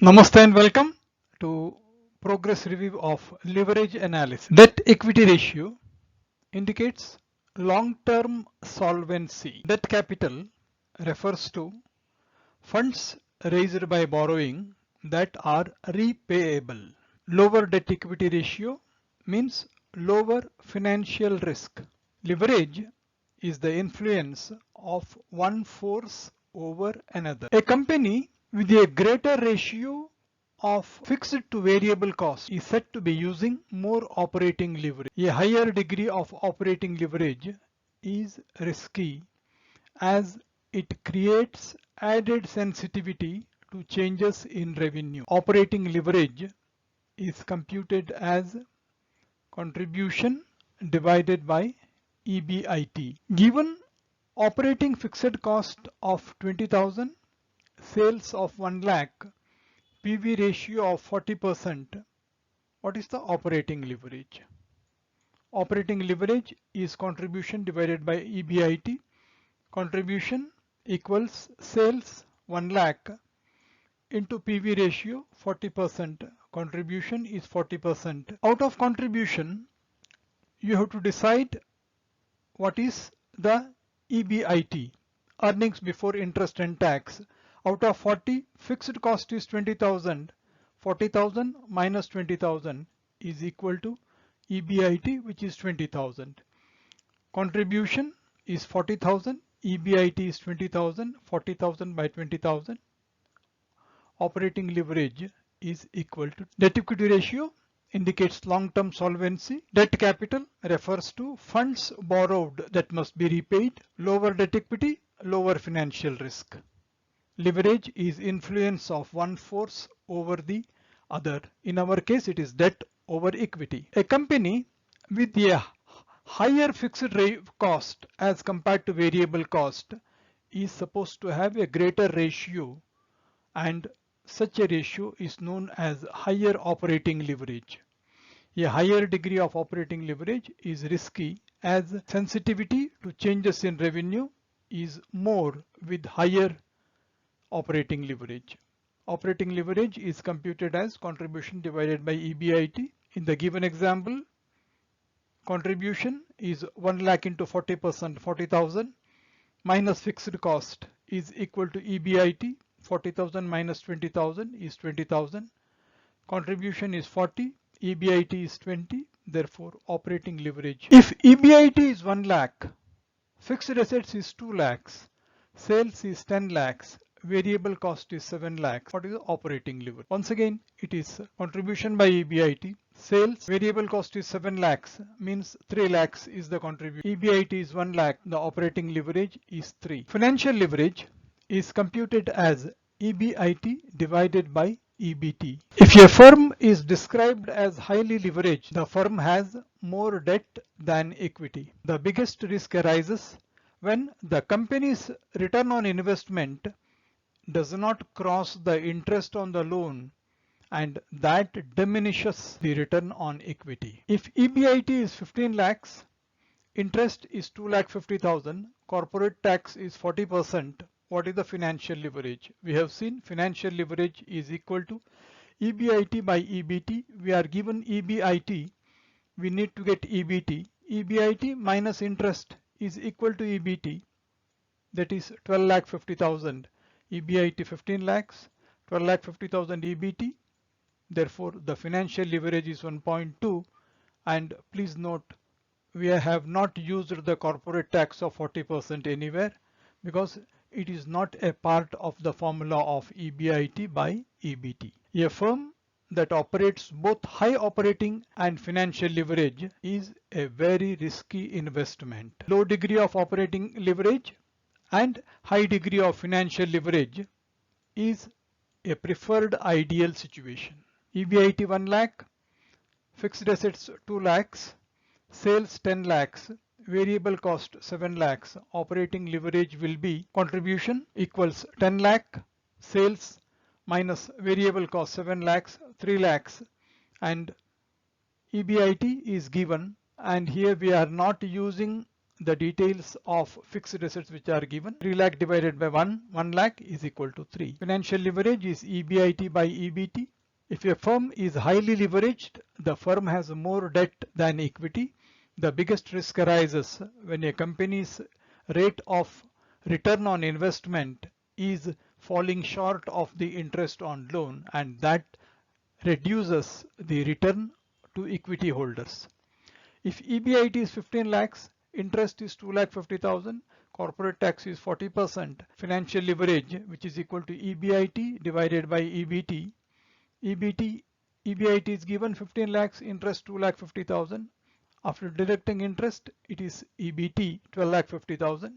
Namaste and welcome to progress review of leverage analysis. Debt equity ratio indicates long-term solvency. Debt capital refers to funds raised by borrowing that are repayable. Lower debt equity ratio means lower financial risk. Leverage is the influence of one force over another. A company with a greater ratio of fixed to variable cost is said to be using more operating leverage. A higher degree of operating leverage is risky as it creates added sensitivity to changes in revenue. Operating leverage is computed as contribution divided by EBIT. Given operating fixed cost of 20,000, sales of 1 lakh, PV ratio of 40%, what is the operating leverage? Operating leverage is contribution divided by EBIT. Contribution equals sales 1 lakh into PV ratio 40%. Contribution is 40%. Out of contribution, you have to decide what is the EBIT, earnings before interest and tax. Out of 40, fixed cost is 20,000. 40,000 minus 20,000 is equal to EBIT, which is 20,000. Contribution is 40,000. EBIT is 20,000. 40,000 by 20,000. Operating leverage is equal to debt equity ratio indicates long-term solvency. Debt capital refers to funds borrowed that must be repaid. Lower debt equity, lower financial risk. Leverage is influence of one force over the other. In our case, it is debt over equity. A company with a higher fixed cost as compared to variable cost is supposed to have a greater ratio, and such a ratio is known as higher operating leverage. A higher degree of operating leverage is risky as sensitivity to changes in revenue is more with higher operating leverage. Operating leverage is computed as contribution divided by EBIT. In the given example, contribution is 1 lakh into 40%, 40,000 minus fixed cost is equal to EBIT. 40,000 minus 20,000 is 20,000. Contribution is 40, EBIT is 20, therefore operating leverage. If EBIT is 1 lakh, fixed assets is 2 lakhs, sales is 10 lakhs, variable cost is 7 lakhs. What is the operating leverage? Once again, it is contribution by EBIT. Sales, variable cost is 7 lakhs, means 3 lakhs is the contribution. EBIT is 1 lakh, the operating leverage is 3. Financial leverage is computed as EBIT divided by EBT. If a firm is described as highly leveraged, the firm has more debt than equity. The biggest risk arises when the company's return on investment does not cross the interest on the loan, and that diminishes the return on equity. If EBIT is 15 lakhs, interest is 2,50,000, corporate tax is 40%. What is the financial leverage? We have seen financial leverage is equal to EBIT by EBT. We are given EBIT. We need to get EBT. EBIT minus interest is equal to EBT. That is 12,50,000. EBIT 15 lakhs, 12,50,000 EBT. Therefore, the financial leverage is 1.2. And please note, we have not used the corporate tax of 40% anywhere because it is not a part of the formula of EBIT by EBT. A firm that operates both high operating and financial leverage is a very risky investment. Low degree of operating leverage and high degree of financial leverage is a preferred ideal situation. EBIT 1 lakh, fixed assets 2 lakhs, sales 10 lakhs, variable cost 7 lakhs. Operating leverage will be contribution equals 10 lakh, sales minus variable cost 7 lakhs, 3 lakhs, and EBIT is given, and here we are not using the details of fixed assets which are given. 3 lakh divided by 1 lakh is equal to 3. Financial leverage is EBIT by EBT. If a firm is highly leveraged, the firm has more debt than equity. The biggest risk arises when a company's rate of return on investment is falling short of the interest on loan, and that reduces the return to equity holders. If EBIT is 15 lakhs, interest is 2,50,000, corporate tax is 40%, financial leverage, which is equal to EBIT divided by EBT. EBIT is given 15 lakhs, interest 2,50,000. After deducting interest, it is EBT 12,50,000.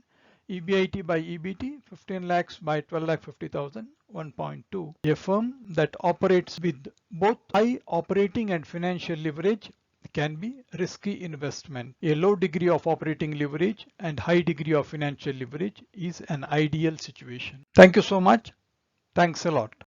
EBIT by EBT 15 lakhs by 12,50,000, 1.2. A firm that operates with both high operating and financial leverage can be risky investment. A low degree of operating leverage and high degree of financial leverage is an ideal situation. Thank you so much. Thanks a lot.